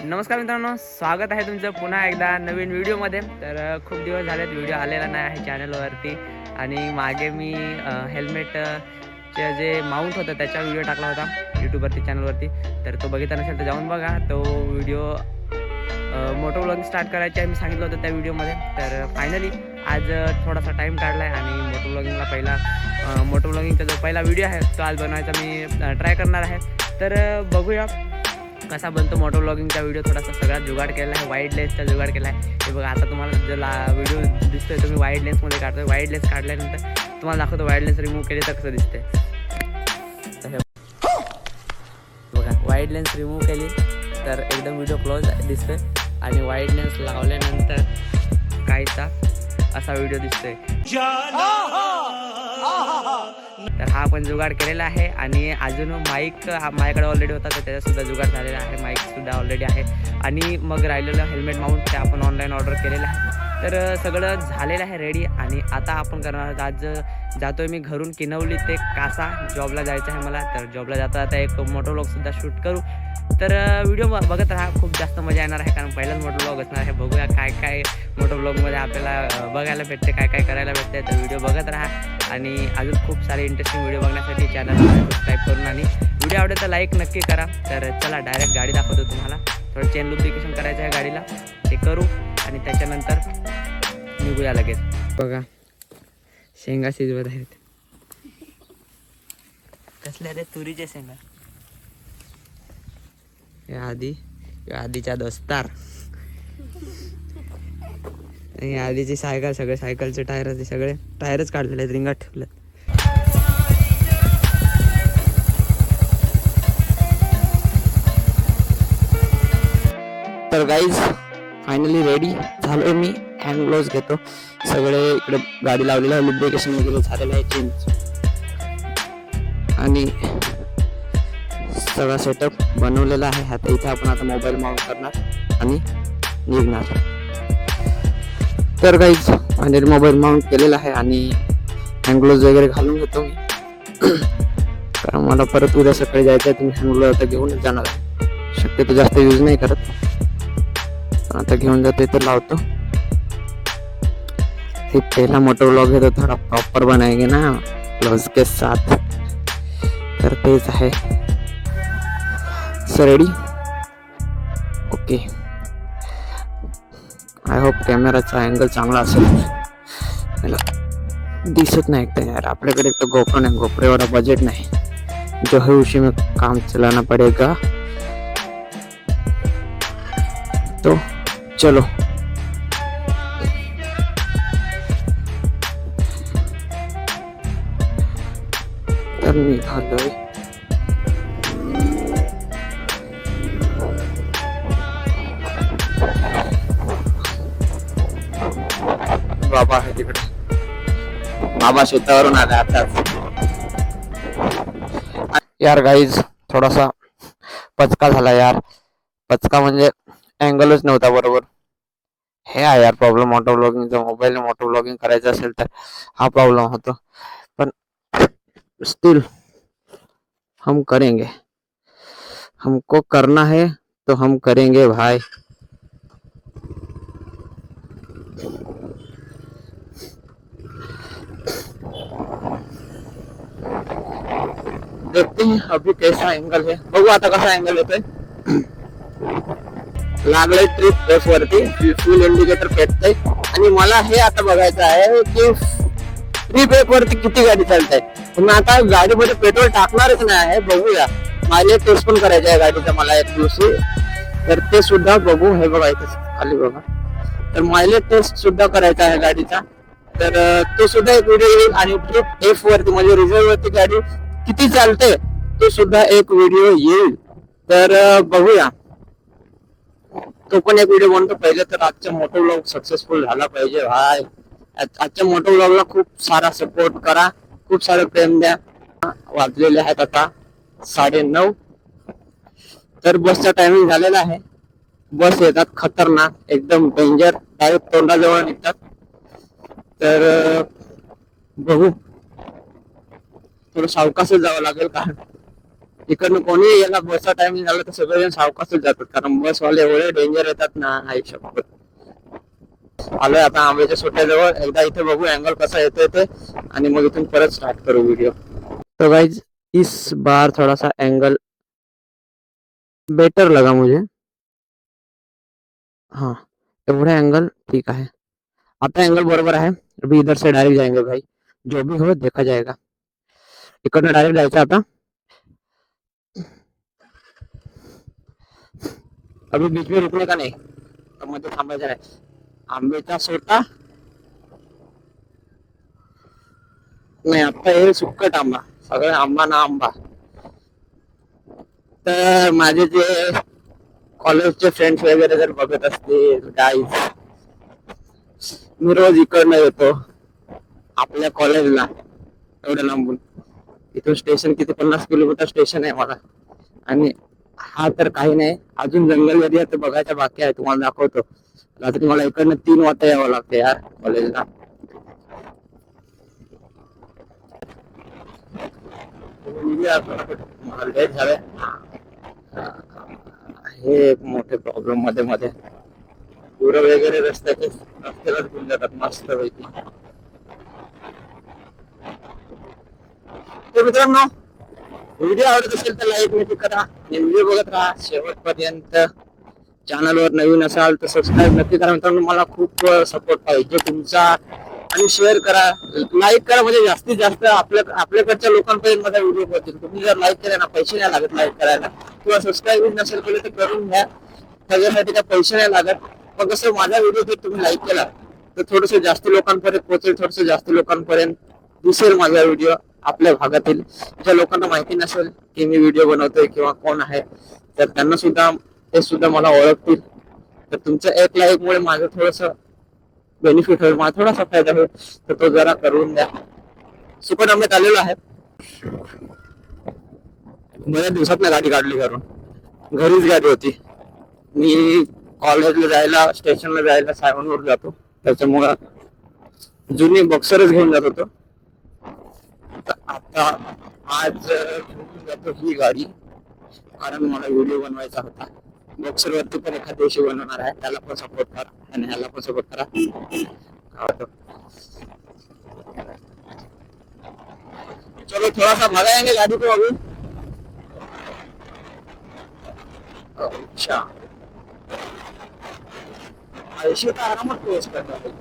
नमस्कार मित्रांनो, स्वागत आहे तुमचं पुन्हा एकदा नवीन व्हिडिओमध्ये. तर खूप दिवस झालेत व्हिडिओ आलेला नाही आहे चॅनलवरती. आणि मागे मी हेल्मेटचे जे माउंट होतं त्याचा व्हिडिओ टाकला होता यूट्यूबवरती चॅनलवरती. तर तो बघितला नसेल तर जाऊन बघा. तो व्हिडिओ मोटो व्लॉगिंग स्टार्ट करायचे आहे मी सांगितलं होतं त्या व्हिडिओमध्ये. तर फायनली आज थोडासा टाईम काढला आहे आणि मोटो व्लॉगिंगचा जो पहिला व्हिडिओ आहे तो आज बनवायचा मी ट्राय करणार आहे. तर बघूया कसा बनतो मोटो व्लॉगिंगचा व्हिडिओ. थोडासा सगळा जुगाड केला आहे, वाईड लेन्सचा जुगाड केला आहे. हे बघा, आता तुम्हाला जो व्हिडिओ दिसतोय तो मी वाईड लेन्समध्ये काढतोय. वाईड लेन्स काढल्यानंतर तुम्हाला दाखवतो वाईड लेन्स रिमूव्ह केली तर कसं दिसते. बघा, वाईड लेन्स रिमूव्ह केली तर एकदम व्हिडिओ क्लोज दिसतोय आणि वाईड लेन्स लावल्यानंतर काहीसा असा व्हिडिओ दिसतोय. तर हा आपण जुगाड केलेला आहे. आणि अजून माईक माझ्याकडे ऑलरेडी होता तर त्याचासुद्धा जुगाड झालेला आहे. माईकसुद्धा ऑलरेडी आहे. आणि मग राहिलेलं हेल्मेट माउंट ते आपण ऑनलाईन ऑर्डर केलेलं आहे. तर सगळं झालेलं आहे रेडी. आणि आता आपण करणार आज जातोय मी घरून किनवली ते कासा. जॉबला जायचं आहे मला. तर जॉबला जाता जाता एक मोटो व्लॉगसुद्धा शूट करू. तर व्हिडिओ बघत राहा, खूप जास्त मजा येणार आहे कारण पहिलाच मोटो व्लॉग असणार आहे. बघूया काय काय मोटो व्लॉगमध्ये आपल्याला बघायला भेटते, काय काय करायला भेटते. तर व्हिडिओ बघत राहा आणि अजून खूप सारे इंटरेस्टिंग व्हिडिओ बघण्यासाठी चॅनलला सबस्क्राईब करून आणि व्हिडिओ आवडेल तर लाईक नक्की करा. तर चला डायरेक्ट गाडी दाखवतो तुम्हाला. थोडं चेन लुब्रिकेशन करायचं आहे गाडीला, ते करू आणि त्याच्यानंतर निघूया लगेच. बघा, शेंगा शिजवत आहेत. कसल्या रे? तुरीचे शेंगा. आधीच्या दोस्तार आणि आधीची सायकल, सगळे सायकलचे टायर, सगळे टायरच काढलेले आहेत, रिंगात ठेवले. तर गाईज फायनली रेडी झालोय मी. हँड ग्लोव्ज घेतो. सगळे इकडे गाडी लावलेलं आहे, लुब्रिकेशन वगैरे झालेलं आहे, चेंज आणि सगळा सेटअप बनवलेला आहे. आता इथे आपण आता मोबाईल माउंट करणार आणि निघणार. तर गाईज फायनली मोबाईल माउंट केलेला आहे आणि हँड ग्लोव्ज वगैरे घालून घेतो मी कारण मला परत उद्या सकाळी जायचं आहे. तुम्ही हँड ग्लोव्ज आता घेऊनच जाणार आहे. शक्यतो जास्त यूज नाही करत, पण आता घेऊन जातो तर लावतो. हे पहला मोटो व्लॉग है तो थोड़ा प्रॉपर बनाएंगे ना ग्लोव्स के साथ. तर तेच आहे. So ready, okay. I hope कॅमेराचा angle चांगला असेल. दिसत नाही एकदा यार, आपल्याकडे एक तर गोप्रो नाही, गोप्रो एवढा बजेट नाही. जो है उसी में काम चलाना पड़ेगा. तो चलो. तर निघालोय. बाबा आहे तिकडे. बाबा शेतावरून आले आताच. यार गाईज थोडासा पचका झाला यार. पचका म्हणजे अँगलच नव्हता बरोबर. हे आहे यार प्रॉब्लेम मोटो व्लॉगिंगचा. मोबाईलने मोटो व्लॉगिंग करायचं असेल तर हा प्रॉब्लेम होतो. पण स्टिल हम करेंगे. हमको करना है तो हम करेंगे भाई. देखते हैं अभी कैसा एंगल है. बघू आता कसा एंगल येतोय. लागलंय ट्रिप एफ वरती, फुल इंडिकेटर पेटतंय. आणि मला हे आता बघायचं आहे की ट्रिप एफ वरती किती गाडी चालते. मी आता गाडीमध्ये पेट्रोल टाकणारच नाही आहे. बघूया, मायलेज टेस्ट पण करायचं आहे गाडीचा मला एक दिवशी. तर ते सुद्धा बघू. हे बघा इथे खाली बघा. तर मायलेज टेस्ट सुद्धा करायचा आहे गाडीचा. तर तो सुद्धा एक व्हिडिओ येईल. आणि ट्रिप एफ वरती म्हणजे रिझर्व वरती गाडी किती चालते तो सुद्धा एक व्हिडिओ येईल. तर बघूया, तो पण एक व्हिडिओ बनतो. पहिले तर आजचा मोटो व्लॉग सक्सेसफुल झाला पाहिजे भाई. आजच्या मोटो व्लॉगला खूप सारा सपोर्ट करा, खूप सारे प्रेम द्या. वाजलेले आहेत आता 9:30. तर बसचा टायमिंग झालेला आहे. बस येतात खतरनाक, एकदम डेंजर, डायरेक्ट तोंडाजवळ निघतात. तर बघू, थोडं सावकाशच जावं लागेल कारण इकडनं कोणी याला बसचा टाइम झाला तर सगळेजण सावकाशच जातात, कारण बसवाले एवढे डेंजर येतात ना, आई शपथ. आलोय आता आंब्याच्या सुट्ट्याजवळ, एकदा इथे बघू अँगल कसा येतोय ते, आणि मग इथून परत स्टार्ट करू व्हिडिओ. तो गाइज इस बार थोड़ा सा एंगल बेटर लगा मुझे. हाँ, एवढा एंगल ठीक है. आता एंगल बरोबर है. अभी इधर से डायरेक्ट जाएंगे भाई, जो भी हो देखा जाएगा. इकडनं डायरेक्ट जायचं आता. अभी बीच में रुकने का नहीं, मध्ये थांबायचं नाही. आंब्याचा सोटा नाही, आता हे सुक्कट आंबा, सगळे आंबा ना आंबा. तर माझे जे कॉलेजचे फ्रेंड्स वगैरे जर बघत असतील गाईज, मी रोज इकडनं येतो आपल्या कॉलेजला, एवढं लांबून. इथून स्टेशन किती 50 किलोमीटर स्टेशन आहे मला. आणि हा तर काही नाही, अजून जंगल एरिया तर बघायचा बाकी आहे, तुम्हाला दाखवतो. रात्री मला इकडनं 3 वाजता यावं लागतं यार कॉलेजला. हे एक मोठे प्रॉब्लेम मध्ये मध्ये पुरं वगैरे रस्त्यालाच घेऊन जातात मस्त पैकी. तर मित्रांनो, व्हिडिओ आवडत असेल तर लाईक नक्की करा आणि व्हिडिओ बघत राहा शेवटपर्यंत. चॅनलवर नवीन असाल तर सबस्क्राईब नक्की करा मित्रांनो, मला खूप सपोर्ट पाहिजे तुमचा. आणि शेअर करा, लाईक करा, म्हणजे जास्तीत जास्त आपल्याकडच्या लोकांपर्यंत माझा व्हिडिओ पोहोचेल. तुम्ही जर लाईक केला ना, पैसे नाही लागत लाईक करायला, किंवा सबस्क्राईब नसेल केलं तर करून घ्या, त्याच्यासाठी काय पैसे नाही लागत. पण कसं माझा व्हिडिओ जर तुम्ही लाईक केला तर थोडस जास्त लोकांपर्यंत पोहोचेल, थोडस जास्त लोकांपर्यंत दिसेल माझा व्हिडिओ. आपल्या भागातील ज्या लोकांना माहिती नसेल की मी व्हिडिओ बनवतोय किंवा कोण आहे, तर त्यांना सुद्धा ते सुद्धा मला ओळखतील. तर तुमच्या एक लाईक मुळे माझं थोडस बेनिफिट होईल, मला थोडासा फायदा होईल, तर तो जरा करून द्या. सुकट आंब्यात आलेलो आहे. बऱ्याच दिवसात गाडी काढली घरून, घरीच गाडी होती. मी कॉलेजला जायला, स्टेशनला जायला सायवनवर जातो, त्याच्यामुळं जुनी बॉक्सरच घेऊन जात होतो. आता आज घेऊन जातो ही गाडी, कारण मला व्हिडिओ बनवायचा होता. बॉक्सर वरती पण एखाद्या दिवशी बनवणार आहे, त्याला पण सपोर्ट करा आणि ह्याला पण सपोर्ट करा. चलो थोड़ा सा भगाएंगे गाड़ी को अभी. अच्छा, ऐसे तो आरामात क्लोज करता है.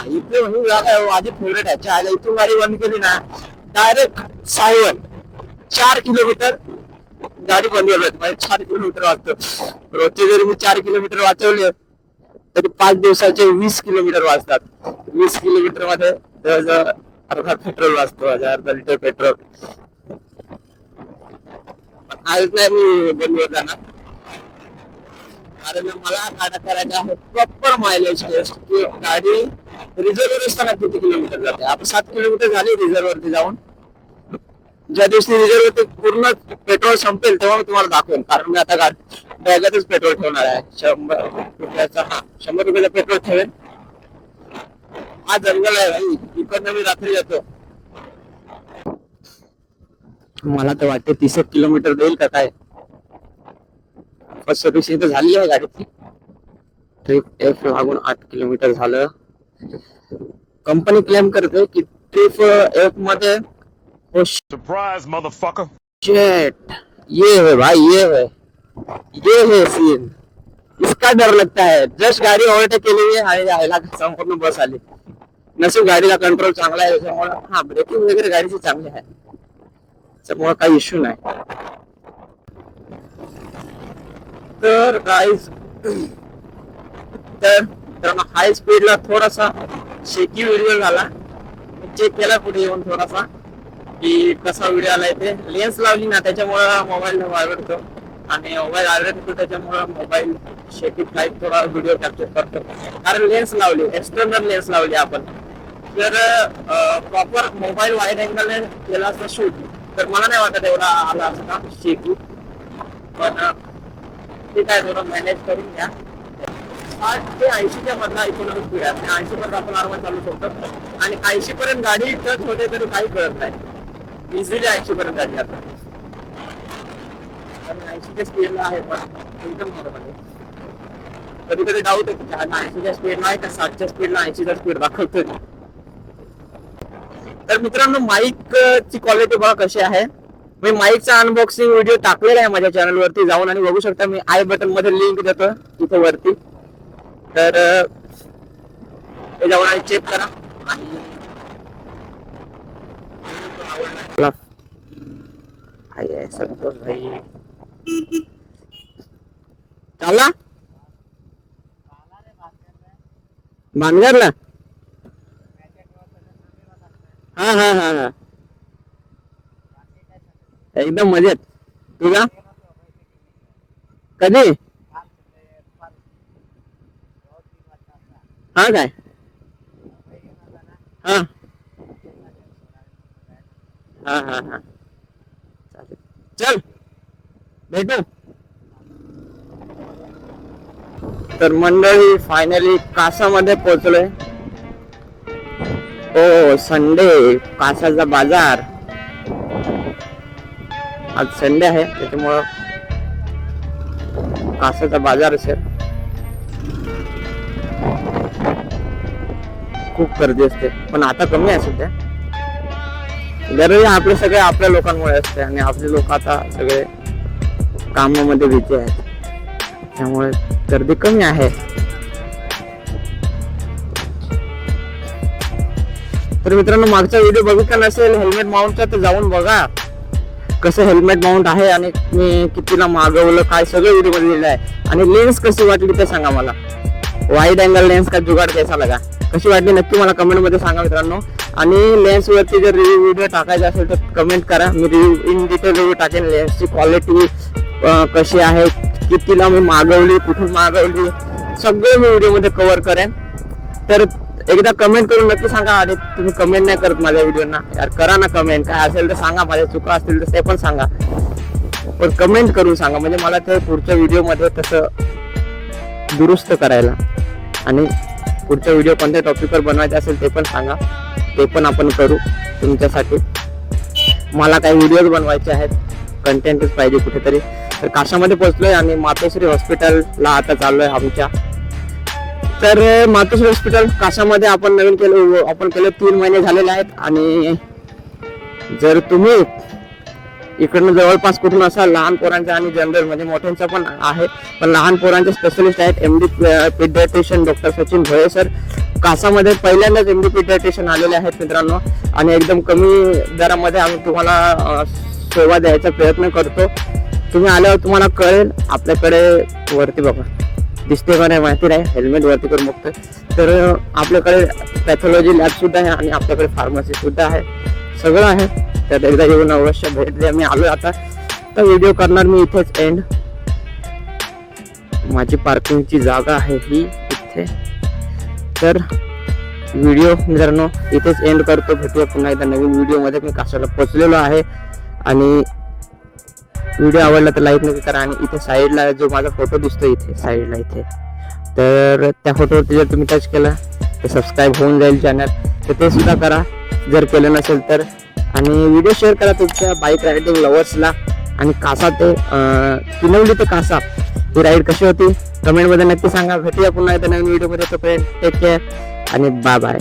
इथे म्हणून जागा आहे माझी फेवरेट आहे. चहा इथून गाडी बंद केली ना, डायरेक्ट सायवन 4 किलोमीटर गाडी बंद होती. म्हणजे 4 किलोमीटर वाचतो. रोजचे जरी मी 4 किलोमीटर वाचवले तरी 5 दिवसाचे 20 किलोमीटर वाचतात. 20 किलोमीटर मध्ये जवळजवळ अर्धा पेट्रोल वाचतो, अर्धा लिटर पेट्रोल. आज नाही मी बंदवर जाणार, कारण मला गाड्या करायच्या आहे प्रॉपर मायलेज टेस्ट. गाडी रिझर्व असताना किती किलोमीटर जाते. आता 7 किलोमीटर झाली रिझर्व वरती जाऊन. ज्या दिवशी रिझर्व वरती पूर्ण पेट्रोल संपेल तेव्हा मी तुम्हाला दाखवेन, कारण मी आता बॅगातच पेट्रोल ठेवणार आहे. 100 रुपयाचा, 100 रुपयाचा पेट्रोल ठेवेन. हा जंगल आहे भाई, इकडनं मी रात्री येतो. मला तर वाटते 30 किलोमीटर देईल का काय. फर्स्ट सर्व्हिसिंग तर झाली आहे गाडीची. ट्रिप एफ लागून 8 किलोमीटर झालं. कंपनी क्लेम करते की ट्रिप एफ मध्ये सरप्राइज मदरफकर, शेट ये है भाई, ये है सीन. इसका डर लगता है. जस्ट गाडी ओव्हरटेक केली आहे, संपूर्ण बस आली. नशीब गाडीला कंट्रोल चांगला आहे त्याच्यामुळे, हा ब्रेकिंग वगैरे गाडीची चांगली आहे, त्यामुळे काही इश्यू नाही. तर गाईज, तर हाय स्पीडला थोडासा शेकी व्हिडिओ झाला. चेक केला पुढे येऊन थोडासा की कसा व्हिडिओ आलाय ते. लेन्स लावली ना त्याच्यामुळं मोबाईल वाढवतो, आणि मोबाईल वाढवतो त्याच्यामुळं मोबाईल शेकी फ्लाईट थोडा व्हिडिओ कॅप्चर करतो, कारण लेन्स लावली, एक्सटर्नल लेन्स लावली आपण. जर प्रॉपर मोबाईल वाईड अँगल केला असता शूट तर मला नाही वाटत एवढा आला असता शेकी. पण ठीक आहे, थोडं मॅनेज करून घ्या. 60 ते 80च्या मधला इकॉनॉमिक स्पीड आहे. 80 पर्यंत आपण आरामात चालू शकतो आणि 80 पर्यंत गाडी टच होते तरी काही कळत नाही. इझिली 80 पर्यंत गाडी आता 80च्या स्पीडला आहे पण एकदम बरोबर आहे. कधी कधी डाऊट आहे की 80च्या स्पीडला आहे का 60च्या स्पीडला 80चा स्पीड दाखवतोय. तर मित्रांनो माईक ची क्वालिटी बघा कशी आहे. मी माईकचा अनबॉक्सिंग व्हिडिओ टाकलेला आहे माझ्या चॅनल वरती, जाऊन आणि बघू शकता. मी आय बटन मध्ये लिंक देतो इथे वरती, तर ते जाऊन आणि चेक करा. आणि संतोष भाई चालला भानगरला. हा हा हा हा एकदम मजेत. तुझा कधी हा काय हा हा हा हा चालेल, चल भेटू. तर मंडळी फायनली कासामध्ये पोहोचलोय. ओ संडे, कासाचा बाजार. आज संडे आहे त्याच्यामुळं कासाचा बाजार असेल. खूप गर्दी असते पण आता कमी आहे सध्या. गर्दी आपले सगळे आपल्या लोकांमुळे असते आणि आपले लोक आता सगळे कामामध्ये बिझी आहेत, त्यामुळे गर्दी कमी आहे. तर मित्रांनो मागचा व्हिडिओ बघितला नसेल हेल्मेट माउंटचा तर जाऊन बघा कसं हेल्मेट माउंट आहे आणि मी कितीला मागवलं काय सगळं व्हिडिओ मध्ये लिहिलं आहे. आणि लेन्स कशी वाटली ते सांगा मला. वाईड अँगल लेन्स का जुगाड कैसा लगा, कशी वाटली नक्की मला कमेंट मध्ये सांगा मित्रांनो. आणि लेन्स वरती जर रिव्ह्यू व्हिडिओ टाकायचा असेल तर कमेंट करा, मी रिव्ह्यू इन डिटेल रिव्ह्यू टाकेन. लेन्सची क्वालिटी कशी आहे, कितीला मी मागवली, कुठून मागवली, सगळं मी व्हिडिओ मध्ये कव्हर करेन. तर एकदा कमेंट करून नक्की सांगा. आणि तुम्ही कमेंट नाही करत माझ्या व्हिडिओना, यार करा ना कमेंट. काय असेल तर सांगा, माझ्या चुका असतील तर ते पण सांगा, पण कमेंट करून सांगा म्हणजे मला ते पुढच्या व्हिडिओ मध्ये तसं दुरुस्त करायला. आणि पुढचा व्हिडिओ कोणत्या टॉपिकवर बनवायचा असेल ते पण सांगा, ते पण आपण करू तुमच्यासाठी. मला काही व्हिडिओज बनवायचे आहेत, कंटेंटच पाहिजे कुठेतरी. तर काशामध्ये पोहोचलोय आणि मातोश्री हॉस्पिटलला आता चाललोय आमच्या. तर मातोश्री हॉस्पिटल काशामध्ये आपण नवीन केलं, आपण केलं 3 महिने झालेले आहेत. आणि जर तुम्ही इकडनं जवळपास कुठून असाल, लहान पोरांच्या आणि जनरल म्हणजे मोठ्यांचा पण आहे, पण लहान पोरांचे स्पेशलिस्ट आहेत MD paediatrician doctor Sachin Bhoye sir. कासामध्ये पहिल्यांदाच MD पीडियाट्रिशियन आलेले आहेत मित्रांनो. आणि एकदम कमी दरामध्ये आम्ही तुम्हाला सेवा द्यायचा प्रयत्न करतो. तुम्ही आल्यावर तुम्हाला कळेल. आपल्याकडे वरती बघा दिसते का नाही माहिती नाही, हेल्मेट वरती करून बघतोय. तर आपल्याकडे पॅथॉलॉजी लॅब सुद्धा आहे आणि आपल्याकडे फार्मसी सुद्धा आहे, सगळं आहे. तर एकदा येऊन अवश्य भेट द्या. मी आलोय आता, तर व्हिडिओ करणार मी इथेच एंड. माझी पार्किंगची जागा आहे ही इथे. तर व्हिडिओ मित्रांनो इथेच एंड करतो. भेटूया पुन्हा एकदा नवीन व्हिडिओ मध्ये. मी कासाला पोहोचलेलो आहे आणि व्हिडिओ आवडला तर लाईक नक्की करा. आणि इथे साईडला जो माझा फोटो दिसतो इथे साईडला इथे, तर त्या फोटोवरती जर तुम्ही टच केला तर सबस्क्राईब होऊन जाईल चॅनल, तर ते सुद्धा करा जर केलं नसेल तर. आणि व्हिडिओ शेअर करा तुमच्या बाईक रायडिंग लवर्सला. आणि कासा ते किनवली ते कासा ही राईड कशी होती कमेंट मध्ये नक्की सांगा. भेटूया पुन्हा एकदा नवीन व्हिडिओ मध्ये. तोपर्यंत टेक केअर आणि बाय बाय.